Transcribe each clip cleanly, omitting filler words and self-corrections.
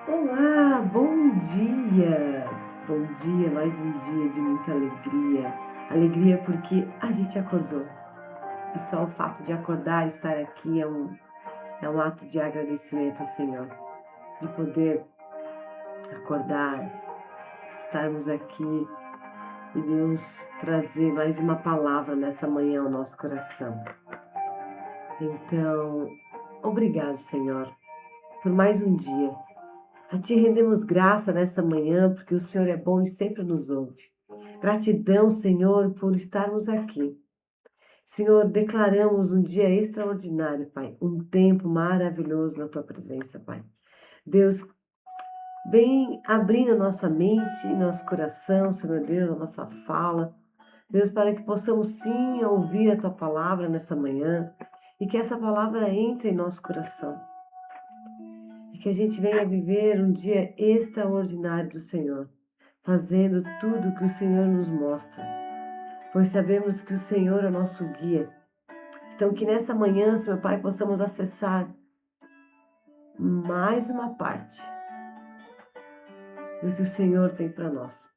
Olá, bom dia! Bom dia, mais um dia de muita alegria. Alegria porque a gente acordou. E só o fato de acordar e estar aqui é um ato de agradecimento ao Senhor. De poder acordar, estarmos aqui e Deus trazer mais uma palavra nessa manhã ao nosso coração. Então, obrigado, Senhor, por mais um dia. A Ti rendemos graça nessa manhã, porque o Senhor é bom e sempre nos ouve. Gratidão, Senhor, por estarmos aqui. Senhor, declaramos um dia extraordinário, Pai, um tempo maravilhoso na Tua presença, Pai. Deus, vem abrindo nossa mente, nosso coração, Senhor Deus, a nossa fala. Deus, para que possamos sim ouvir a Tua palavra nessa manhã e que essa palavra entre em nosso coração. E que a gente venha viver um dia extraordinário do Senhor, fazendo tudo o que o Senhor nos mostra, pois sabemos que o Senhor é o nosso guia. Então, que nessa manhã, meu Pai, possamos acessar mais uma parte do que o Senhor tem para nós.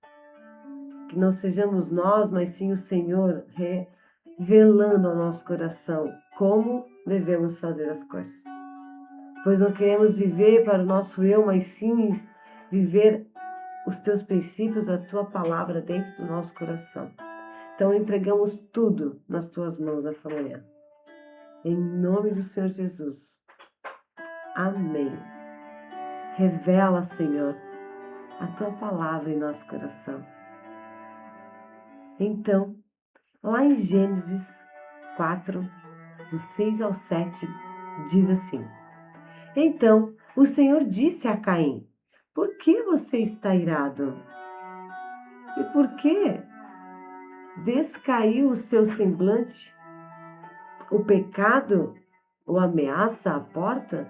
Que não sejamos nós, mas sim o Senhor revelando ao nosso coração como devemos fazer as coisas. Pois não queremos viver para o nosso eu, mas sim viver os Teus princípios, a Tua palavra dentro do nosso coração. Então entregamos tudo nas Tuas mãos essa manhã. Em nome do Senhor Jesus. Amém. Revela, Senhor, a Tua palavra em nosso coração. Então, lá em Gênesis 4, do 6 ao 7, diz assim: Então o Senhor disse a Caim: Por que você está irado? E por que descaiu o seu semblante? O pecado o ameaça à porta?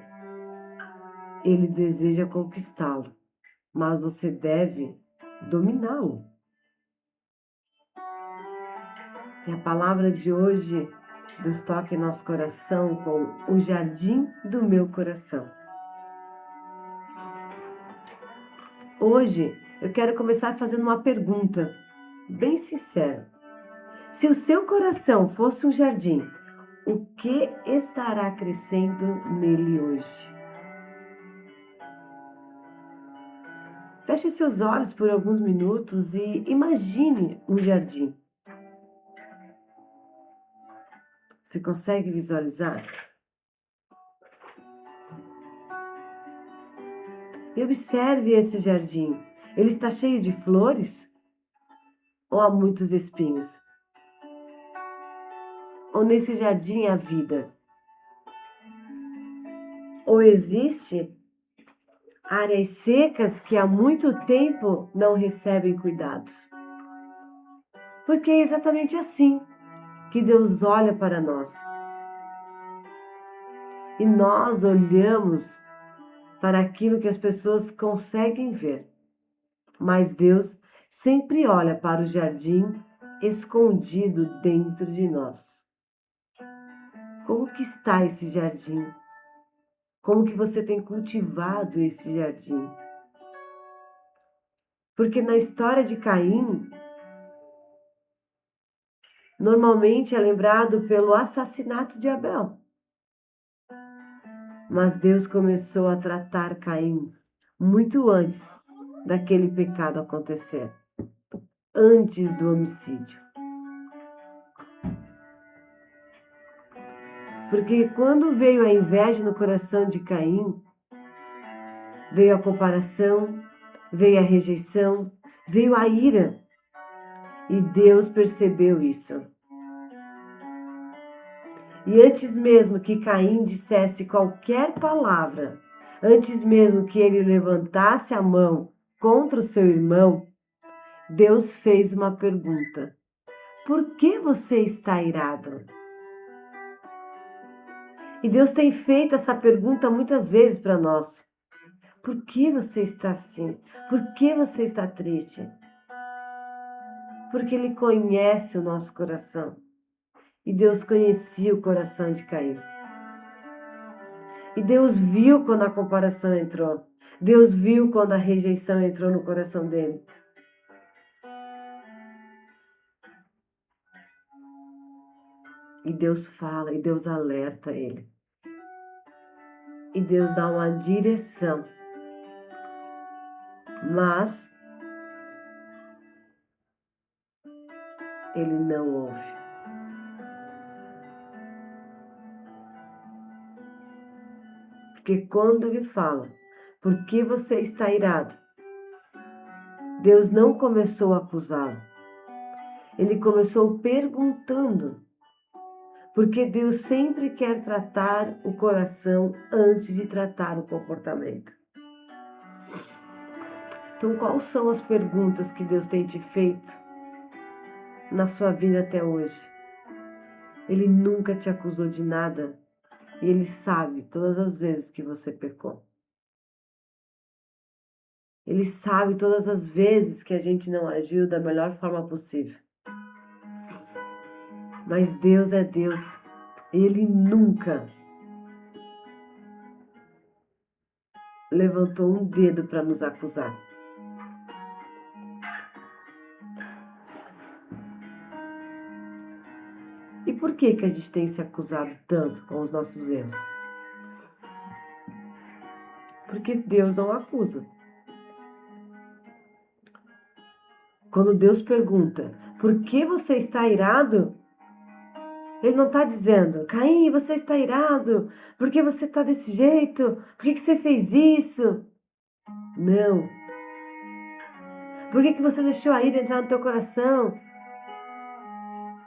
Ele deseja conquistá-lo, mas você deve dominá-lo. E a palavra de hoje, Deus toca em nosso coração com o jardim do meu coração. Hoje eu quero começar fazendo uma pergunta bem sincera. Se o seu coração fosse um jardim, o que estará crescendo nele hoje? Feche seus olhos por alguns minutos e imagine um jardim. Você consegue visualizar? E observe esse jardim. Ele está cheio de flores? Ou há muitos espinhos? Ou nesse jardim há vida? Ou existe áreas secas que há muito tempo não recebem cuidados? Porque é exatamente assim que Deus olha para nós. E nós olhamos para aquilo que as pessoas conseguem ver. Mas Deus sempre olha para o jardim escondido dentro de nós. Como que está esse jardim? Como que você tem cultivado esse jardim? Porque na história de Caim, normalmente é lembrado pelo assassinato de Abel. Mas Deus começou a tratar Caim muito antes daquele pecado acontecer, antes do homicídio. Porque quando veio a inveja no coração de Caim, veio a comparação, veio a rejeição, veio a ira. E Deus percebeu isso. E antes mesmo que Caim dissesse qualquer palavra, antes mesmo que ele levantasse a mão contra o seu irmão, Deus fez uma pergunta: Por que você está irado? E Deus tem feito essa pergunta muitas vezes para nós. Por que você está assim? Por que você está triste? Porque Ele conhece o nosso coração. E Deus conhecia o coração de Caim. E Deus viu quando a comparação entrou. Deus viu quando a rejeição entrou no coração dele. E Deus fala, e Deus alerta ele. E Deus dá uma direção. Mas ele não ouve. Porque quando ele fala, por que você está irado? Deus não começou a acusá-lo. Ele começou perguntando. Porque Deus sempre quer tratar o coração antes de tratar o comportamento. Então, quais são as perguntas que Deus tem te feito na sua vida até hoje? Ele nunca te acusou de nada e Ele sabe todas as vezes que você pecou. Ele sabe todas as vezes que a gente não agiu da melhor forma possível. Mas Deus é Deus. Ele nunca levantou um dedo para nos acusar. E por que a gente tem se acusado tanto com os nossos erros? Porque Deus não acusa. Quando Deus pergunta, por que você está irado? Ele não está dizendo, Caim, você está irado? Por que você está desse jeito? Por que você fez isso? Não. Por que você deixou a ira entrar no teu coração?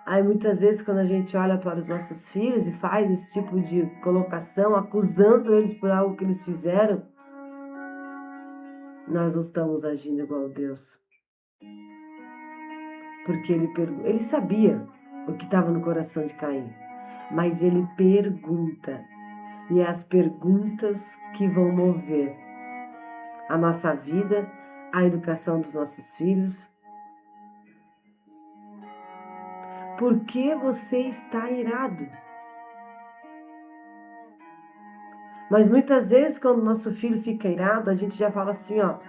Aí muitas vezes quando a gente olha para os nossos filhos e faz esse tipo de colocação, acusando eles por algo que eles fizeram, nós não estamos agindo igual a Deus. Porque ele sabia o que estava no coração de Caim, mas ele pergunta, e é as perguntas que vão mover a nossa vida, a educação dos nossos filhos. Por que você está irado? Mas muitas vezes quando o nosso filho fica irado, a gente já fala assim, ó,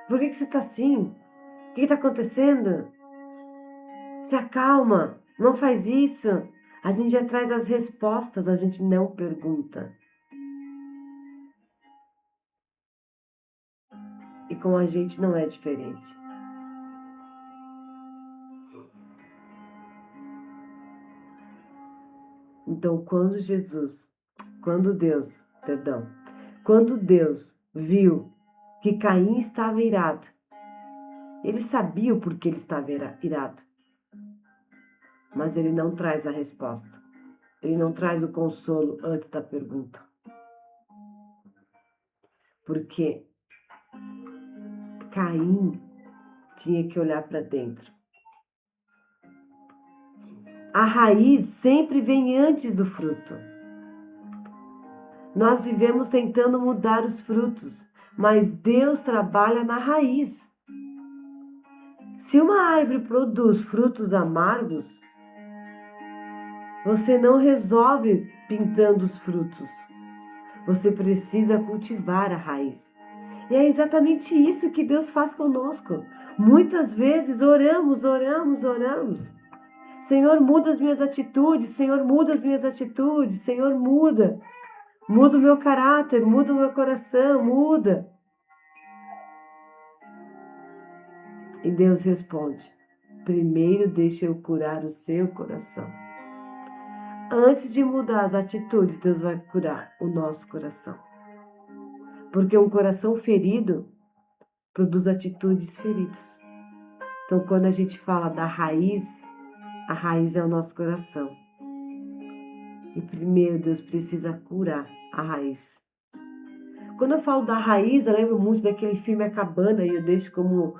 por que você está assim? O que está acontecendo? Se acalma, não faz isso. A gente já traz as respostas, a gente não pergunta. E com a gente não é diferente. Então, quando Deus viu que Caim estava irado, ele sabia o porquê ele estava irado. Mas ele não traz a resposta. Ele não traz o consolo antes da pergunta. Porque Caim tinha que olhar para dentro. A raiz sempre vem antes do fruto. Nós vivemos tentando mudar os frutos, mas Deus trabalha na raiz. Se uma árvore produz frutos amargos, você não resolve pintando os frutos. Você precisa cultivar a raiz. E é exatamente isso que Deus faz conosco. Muitas vezes oramos. Senhor, muda as minhas atitudes. Senhor, muda as minhas atitudes. Senhor, muda. Muda o meu caráter, muda o meu coração, muda. E Deus responde, primeiro deixa eu curar o seu coração. Antes de mudar as atitudes, Deus vai curar o nosso coração. Porque um coração ferido produz atitudes feridas. Então, quando a gente fala da raiz, a raiz é o nosso coração. E primeiro Deus precisa curar a raiz. Quando eu falo da raiz, eu lembro muito daquele filme A Cabana, e eu deixo como...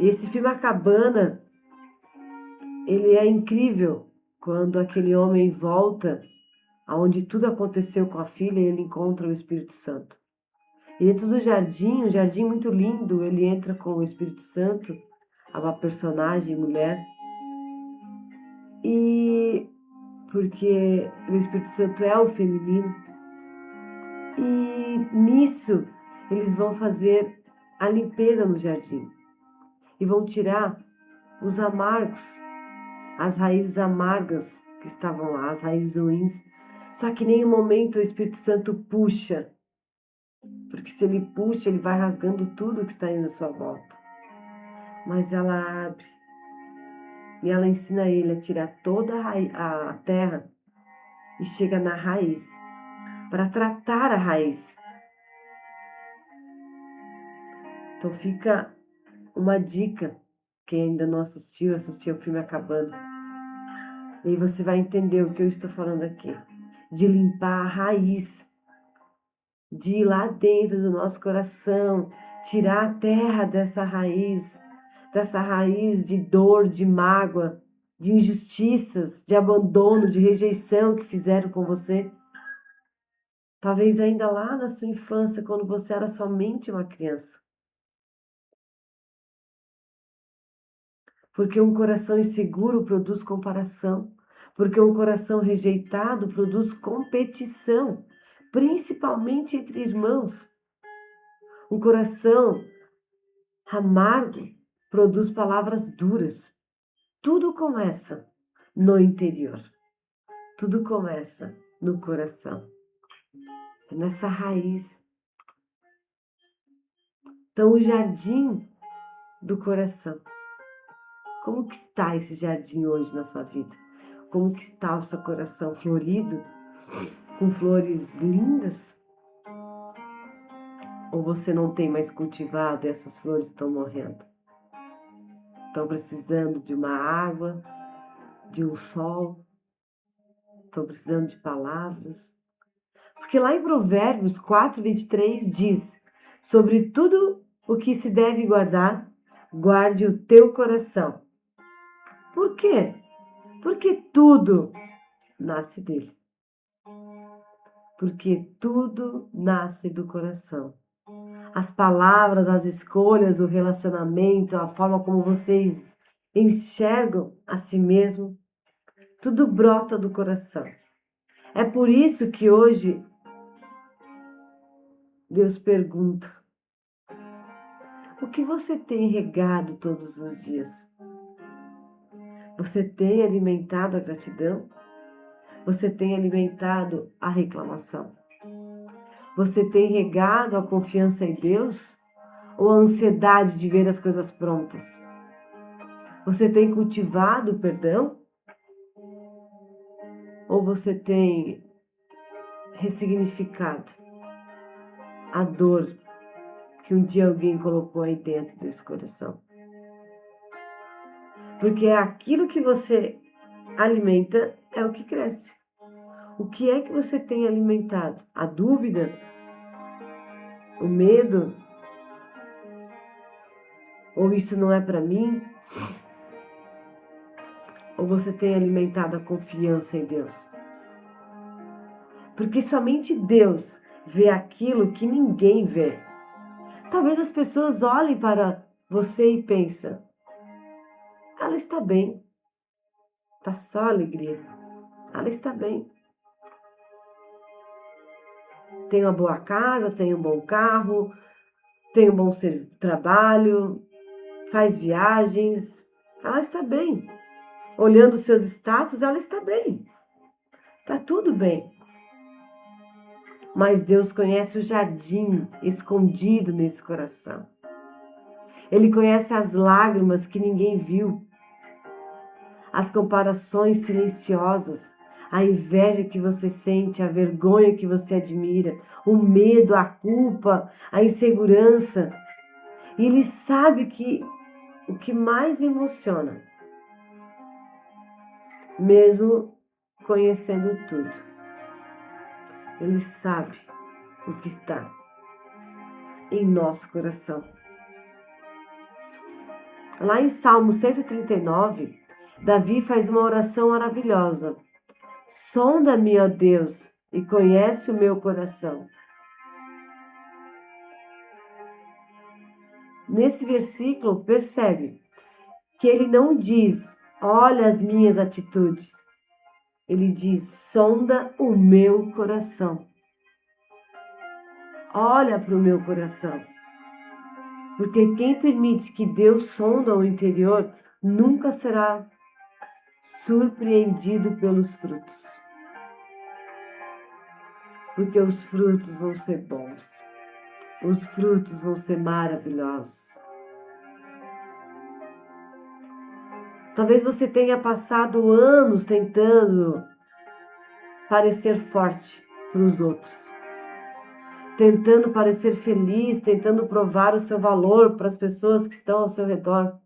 Esse filme A Cabana, ele é incrível quando aquele homem volta, aonde tudo aconteceu com a filha, e ele encontra o Espírito Santo. E dentro do jardim, um jardim muito lindo, ele entra com o Espírito Santo, uma personagem, mulher, e porque o Espírito Santo é o feminino. E nisso eles vão fazer a limpeza no jardim e vão tirar os amargos, as raízes amargas que estavam lá, as raízes ruins. Só que em nenhum momento o Espírito Santo puxa, porque se ele puxa, ele vai rasgando tudo que está indo à sua volta. Mas ela abre e ela ensina ele a tirar toda a terra e chega na raiz, para tratar a raiz. Então fica uma dica, quem ainda não assistiu o filme Acabando. E aí você vai entender o que eu estou falando aqui. De limpar a raiz, de ir lá dentro do nosso coração, tirar a terra dessa raiz de dor, de mágoa, de injustiças, de abandono, de rejeição que fizeram com você. Talvez ainda lá na sua infância, quando você era somente uma criança. Porque um coração inseguro produz comparação. Porque um coração rejeitado produz competição, principalmente entre irmãos. Um coração amargo produz palavras duras. Tudo começa no interior. Tudo começa no coração. É nessa raiz. Então, o jardim do coração. Como que está esse jardim hoje na sua vida? Como que está o seu coração florido, com flores lindas? Ou você não tem mais cultivado e essas flores estão morrendo? Estão precisando de uma água, de um sol? Estão precisando de palavras? Porque lá em Provérbios 4:23 diz: sobre tudo o que se deve guardar, guarde o teu coração. Por quê? Porque tudo nasce dele. Porque tudo nasce do coração. As palavras, as escolhas, o relacionamento, a forma como vocês enxergam a si mesmo, tudo brota do coração. É por isso que hoje Deus pergunta: o que você tem regado todos os dias? Você tem alimentado a gratidão? Você tem alimentado a reclamação? Você tem regado a confiança em Deus ou a ansiedade de ver as coisas prontas? Você tem cultivado o perdão? Ou você tem ressignificado a dor que um dia alguém colocou aí dentro desse coração? Porque aquilo que você alimenta é o que cresce. O que é que você tem alimentado? A dúvida? O medo? Ou isso não é para mim? Ou você tem alimentado a confiança em Deus? Porque somente Deus vê aquilo que ninguém vê. Talvez as pessoas olhem para você e pensem: ela está bem, está só alegria, ela está bem. Tem uma boa casa, tem um bom carro, tem um bom trabalho, faz viagens, ela está bem. Olhando os seus status, ela está bem. Está tudo bem. Mas Deus conhece o jardim escondido nesse coração. Ele conhece as lágrimas que ninguém viu, as comparações silenciosas, a inveja que você sente, a vergonha que você admira, o medo, a culpa, a insegurança. E Ele sabe que o que mais emociona, mesmo conhecendo tudo, Ele sabe o que está em nosso coração. Lá em Salmo 139, Davi faz uma oração maravilhosa. Sonda-me, ó Deus, e conhece o meu coração. Nesse versículo, percebe que ele não diz: olha as minhas atitudes. Ele diz: sonda o meu coração. Olha para o meu coração. Porque quem permite que Deus sonda o interior nunca será surpreendido pelos frutos. Porque os frutos vão ser bons. Os frutos vão ser maravilhosos. Talvez você tenha passado anos tentando parecer forte para os outros, tentando parecer feliz, tentando provar o seu valor para as pessoas que estão ao seu redor.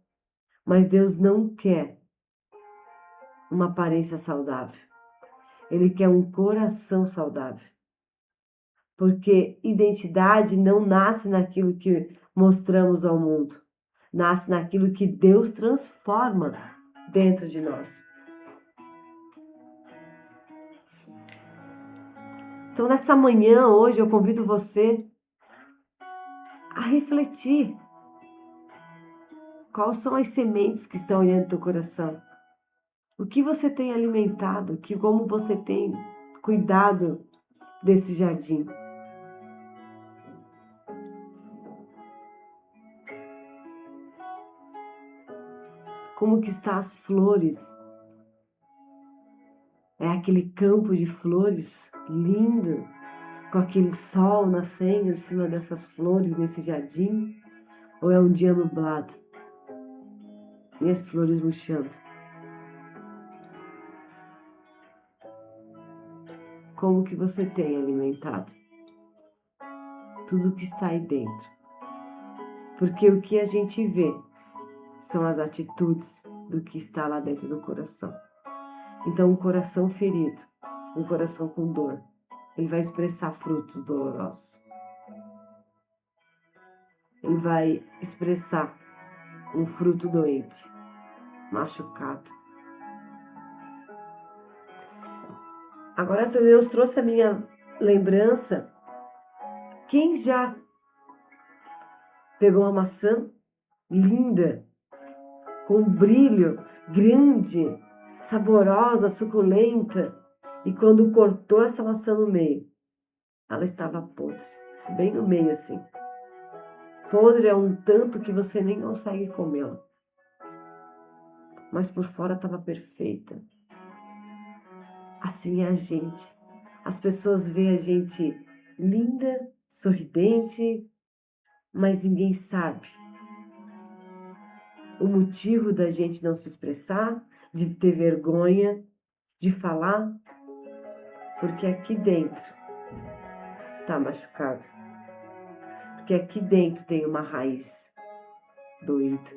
Mas Deus não quer uma aparência saudável. Ele quer um coração saudável. Porque identidade não nasce naquilo que mostramos ao mundo. Nasce naquilo que Deus transforma dentro de nós. Então, nessa manhã, hoje, eu convido você a refletir. Quais são as sementes que estão dentro do coração? O que você tem alimentado? Como você tem cuidado desse jardim? Como que estão as flores? É aquele campo de flores lindo, com aquele sol nascendo em cima dessas flores nesse jardim? Ou é um dia nublado e as flores murchando? Como que você tem alimentado tudo que está aí dentro? Porque o que a gente vê são as atitudes do que está lá dentro do coração. Então, um coração ferido, um coração com dor, ele vai expressar frutos dolorosos. Ele vai expressar um fruto doente, machucado. Agora Deus trouxe a minha lembrança. Quem já pegou uma maçã linda, com um brilho grande, saborosa, suculenta, e quando cortou essa maçã no meio, ela estava podre, bem no meio assim. Podre é um tanto que você nem consegue comê-la. Mas por fora estava perfeita. Assim é a gente. As pessoas veem a gente linda, sorridente, mas ninguém sabe o motivo da gente não se expressar, de ter vergonha, de falar, porque aqui dentro está machucado. Porque aqui dentro tem uma raiz doída.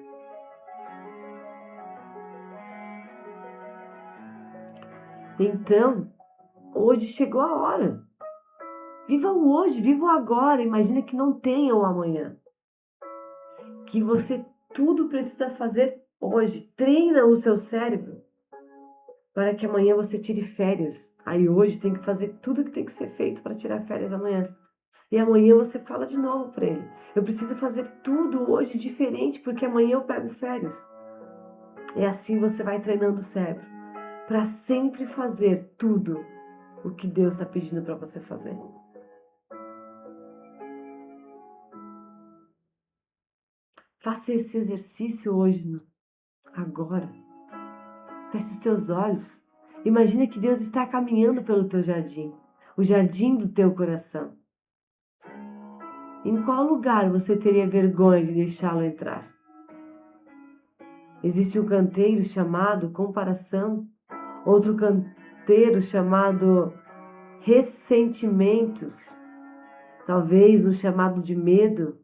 Então, hoje chegou a hora. Viva o hoje, viva o agora. Imagina que não tenha o amanhã. Que você tudo precisa fazer hoje. Treina o seu cérebro para que amanhã você tire férias. Aí hoje tem que fazer tudo que tem que ser feito para tirar férias amanhã. E amanhã você fala de novo para ele: eu preciso fazer tudo hoje diferente porque amanhã eu pego férias. E assim você vai treinando o cérebro para sempre fazer tudo o que Deus está pedindo para você fazer. Faça esse exercício hoje, agora. Feche os teus olhos. Imagina que Deus está caminhando pelo teu jardim, o jardim do teu coração. Em qual lugar você teria vergonha de deixá-lo entrar? Existe um canteiro chamado comparação, outro canteiro chamado ressentimentos, talvez um chamado de medo,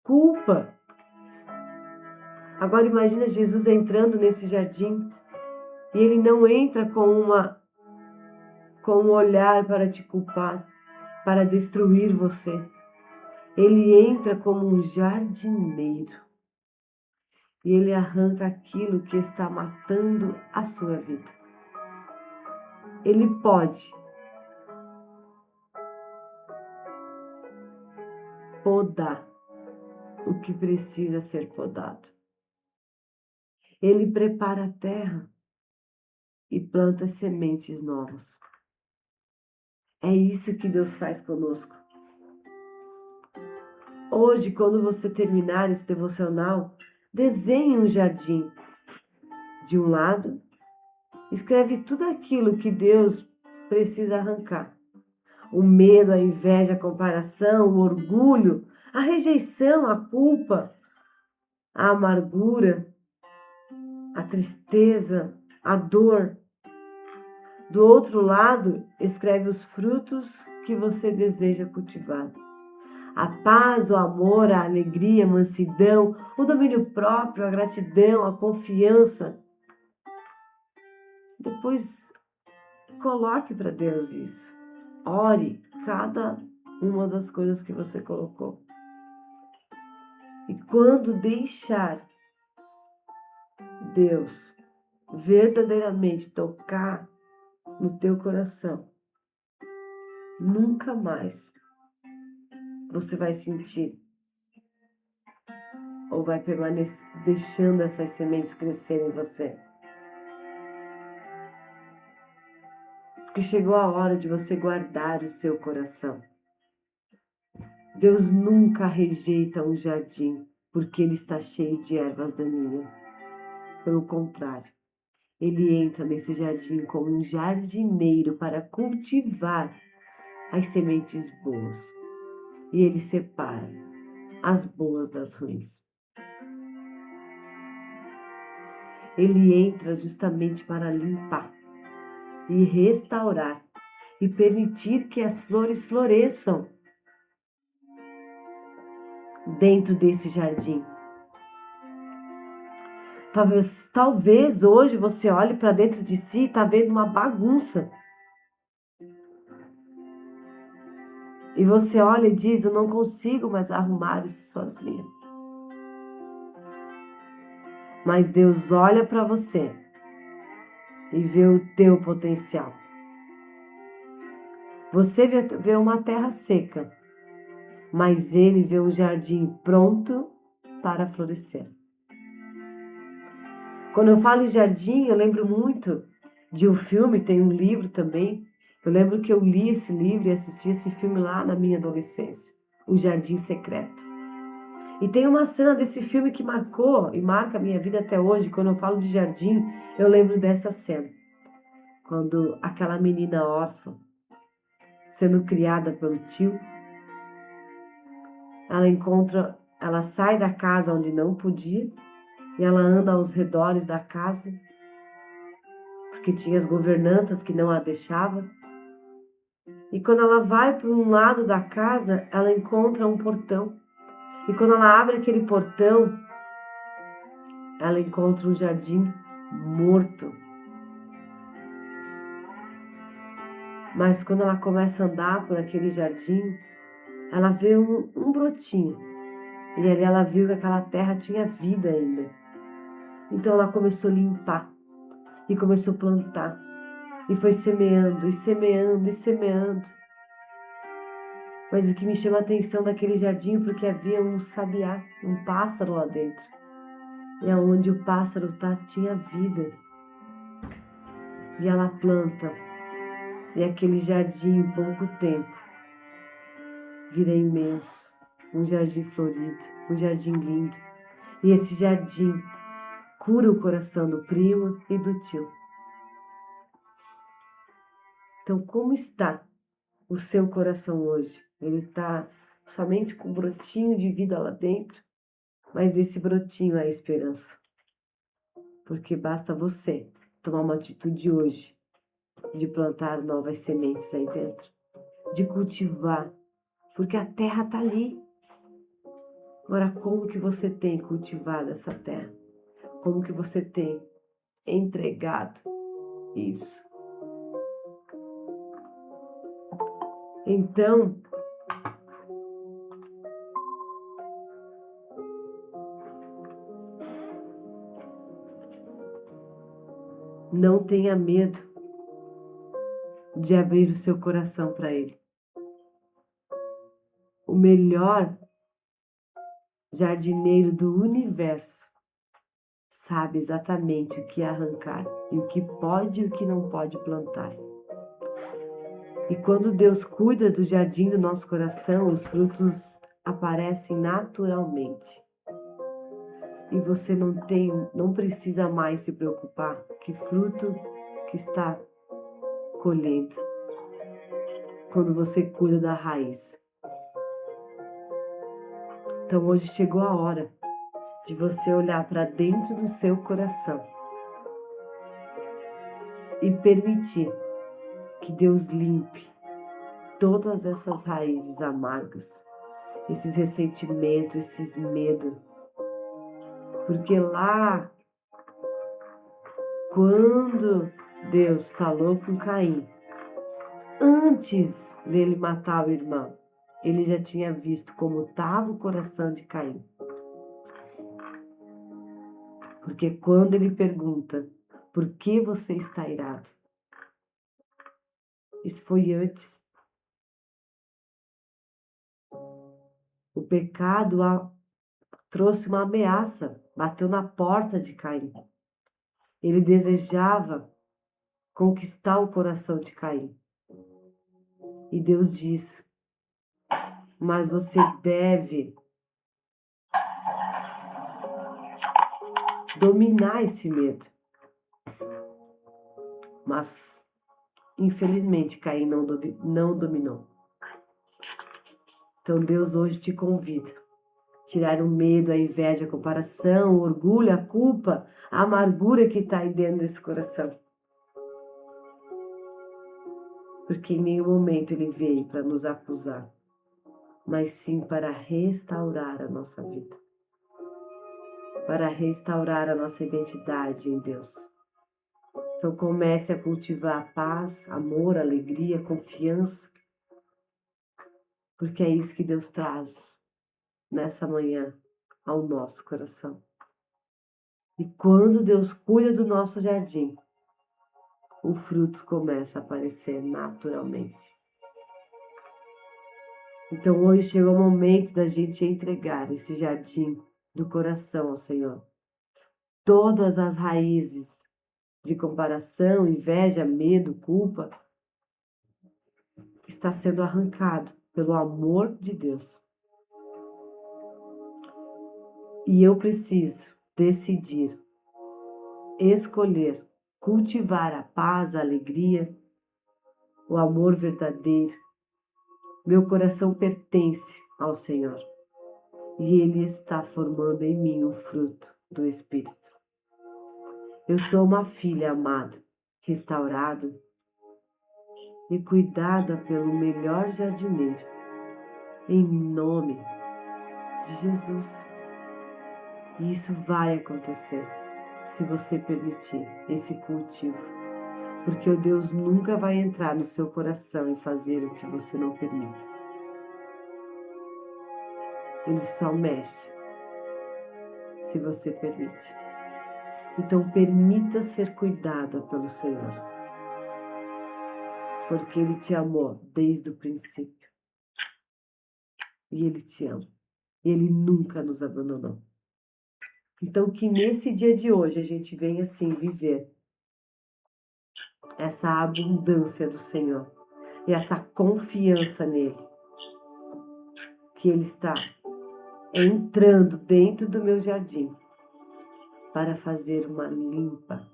culpa. Agora imagina Jesus entrando nesse jardim e ele não entra com um olhar para te culpar, para destruir você. Ele entra como um jardineiro e ele arranca aquilo que está matando a sua vida. Ele pode podar o que precisa ser podado. Ele prepara a terra e planta sementes novas. É isso que Deus faz conosco. Hoje, quando você terminar esse devocional, desenhe um jardim. De um lado, escreve tudo aquilo que Deus precisa arrancar. O medo, a inveja, a comparação, o orgulho, a rejeição, a culpa, a amargura, a tristeza, a dor. Do outro lado, escreve os frutos que você deseja cultivar. A paz, o amor, a alegria, a mansidão, o domínio próprio, a gratidão, a confiança. Depois, coloque para Deus isso. Ore cada uma das coisas que você colocou. E quando deixar Deus verdadeiramente tocar no teu coração, nunca mais você vai sentir ou vai permanecer deixando essas sementes crescerem em você. Porque chegou a hora de você guardar o seu coração. Deus nunca rejeita um jardim porque ele está cheio de ervas daninhas. Pelo contrário, ele entra nesse jardim como um jardineiro para cultivar as sementes boas. E ele separa as boas das ruins. Ele entra justamente para limpar e restaurar e permitir que as flores floresçam dentro desse jardim. Talvez hoje você olhe para dentro de si e está vendo uma bagunça. E você olha e diz, eu não consigo mais arrumar isso sozinha. Mas Deus olha para você e vê o teu potencial. Você vê uma terra seca, mas Ele vê um jardim pronto para florescer. Quando eu falo em jardim, eu lembro muito de um filme, tem um livro também. Eu lembro que eu li esse livro e assisti esse filme lá na minha adolescência, O Jardim Secreto. E tem uma cena desse filme que marcou e marca a minha vida até hoje. Quando eu falo de jardim, eu lembro dessa cena. Quando aquela menina órfã, sendo criada pelo tio, ela sai da casa onde não podia e ela anda aos redores da casa, porque tinha as governantas que não a deixavam. E quando ela vai para um lado da casa, ela encontra um portão. E quando ela abre aquele portão, ela encontra um jardim morto. Mas quando ela começa a andar por aquele jardim, ela vê um brotinho. E ali ela viu que aquela terra tinha vida ainda. Então ela começou a limpar e começou a plantar. E foi semeando, e semeando, e semeando. Mas o que me chama a atenção daquele jardim, porque havia um sabiá, um pássaro lá dentro. E aonde o pássaro tinha vida. E ela planta. E aquele jardim, em pouco tempo, vira imenso. Um jardim florido, um jardim lindo. E esse jardim cura o coração do primo e do tio. Então, como está o seu coração hoje? Ele está somente com um brotinho de vida lá dentro, mas esse brotinho é a esperança. Porque basta você tomar uma atitude hoje de plantar novas sementes aí dentro, de cultivar, porque a terra está ali. Agora, como que você tem cultivado essa terra? Como que você tem entregado isso? Então, não tenha medo de abrir o seu coração para Ele. O melhor jardineiro do universo sabe exatamente o que arrancar e o que pode e o que não pode plantar. E quando Deus cuida do jardim do nosso coração, os frutos aparecem naturalmente. E você não precisa mais se preocupar que fruto que está colhendo quando você cuida da raiz. Então hoje chegou a hora de você olhar para dentro do seu coração e permitir que Deus limpe todas essas raízes amargas, esses ressentimentos, esses medos. Porque lá, quando Deus falou com Caim, antes dele matar o irmão, ele já tinha visto como estava o coração de Caim. Porque quando ele pergunta, por que você está irado? Isso foi antes. O pecado trouxe uma ameaça, bateu na porta de Caim. Ele desejava conquistar o coração de Caim. E Deus diz, mas você deve dominar esse medo. Mas, infelizmente, Caim não dominou. Então Deus hoje te convida a tirar o medo, a inveja, a comparação, o orgulho, a culpa, a amargura que está aí dentro desse coração. Porque em nenhum momento ele veio para nos acusar, mas sim para restaurar a nossa vida, para restaurar a nossa identidade em Deus. Então comece a cultivar paz, amor, alegria, confiança, porque é isso que Deus traz nessa manhã ao nosso coração. E quando Deus cuida do nosso jardim, o fruto começa a aparecer naturalmente. Então hoje chegou o momento da gente entregar esse jardim do coração ao Senhor. Todas as raízes de comparação, inveja, medo, culpa, está sendo arrancado pelo amor de Deus. E eu preciso decidir, escolher, cultivar a paz, a alegria, o amor verdadeiro. Meu coração pertence ao Senhor e Ele está formando em mim um fruto do Espírito. Eu sou uma filha amada, restaurada e cuidada pelo melhor jardineiro, em nome de Jesus. E isso vai acontecer se você permitir esse cultivo, porque o Deus nunca vai entrar no seu coração e fazer o que você não permite. Ele só mexe se você permite. Então permita ser cuidada pelo Senhor, porque Ele te amou desde o princípio. E Ele te ama. Ele nunca nos abandonou. Então que nesse dia de hoje a gente venha assim viver essa abundância do Senhor e essa confiança nele, que Ele está entrando dentro do meu jardim para fazer uma limpa,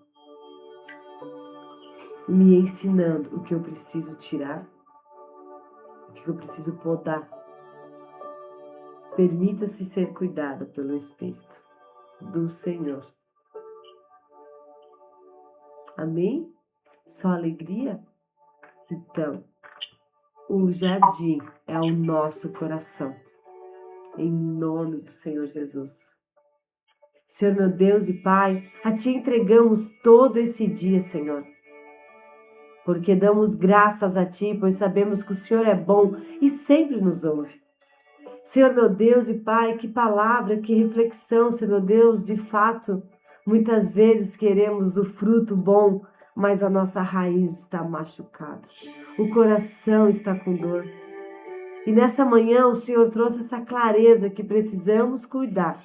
me ensinando o que eu preciso tirar, o que eu preciso podar. Permita-se ser cuidada pelo Espírito do Senhor. Amém? Só alegria? Então, o jardim é o nosso coração. Em nome do Senhor Jesus. Senhor meu Deus e Pai, a Ti entregamos todo esse dia, Senhor. Porque damos graças a Ti, pois sabemos que o Senhor é bom e sempre nos ouve. Senhor meu Deus e Pai, que palavra, que reflexão, Senhor meu Deus, de fato, muitas vezes queremos o fruto bom, mas a nossa raiz está machucada, o coração está com dor. E nessa manhã o Senhor trouxe essa clareza que precisamos cuidar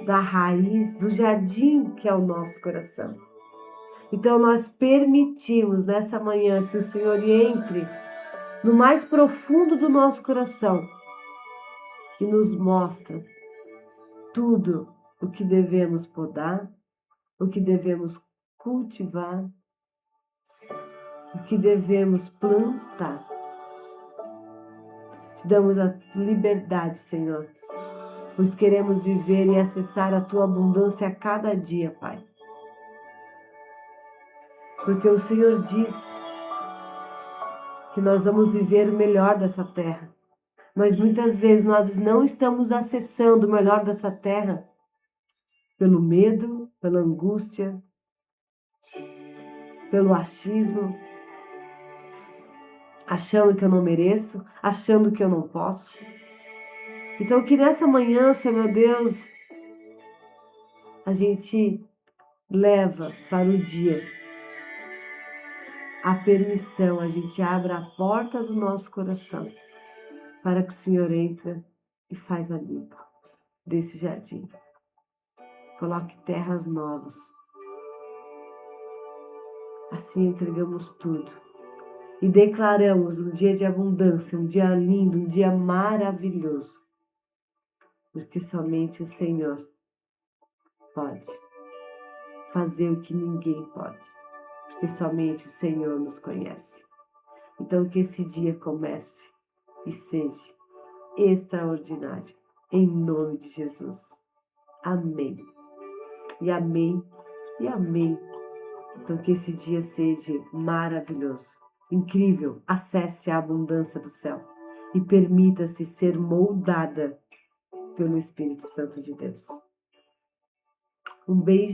da raiz, do jardim que é o nosso coração. Então nós permitimos nessa manhã que o Senhor entre no mais profundo do nosso coração e nos mostra tudo o que devemos podar, o que devemos cultivar, o que devemos plantar. Te damos a liberdade, Senhor, pois queremos viver e acessar a Tua abundância a cada dia, Pai. Porque o Senhor diz que nós vamos viver o melhor dessa terra, mas muitas vezes nós não estamos acessando o melhor dessa terra pelo medo, pela angústia, pelo achismo, achando que eu não mereço, achando que eu não posso. Então que nessa manhã, Senhor meu Deus, a gente leva para o dia a permissão, a gente abre a porta do nosso coração para que o Senhor entre e faz a limpa desse jardim. Coloque terras novas. Assim entregamos tudo e declaramos um dia de abundância, um dia lindo, um dia maravilhoso, porque somente o Senhor pode fazer o que ninguém pode, porque somente o Senhor nos conhece. Então que esse dia comece e seja extraordinário, em nome de Jesus. Amém. E amém, e amém. Então que esse dia seja maravilhoso, incrível. Acesse a abundância do céu e permita-se ser moldada pelo Espírito Santo de Deus. Um beijo.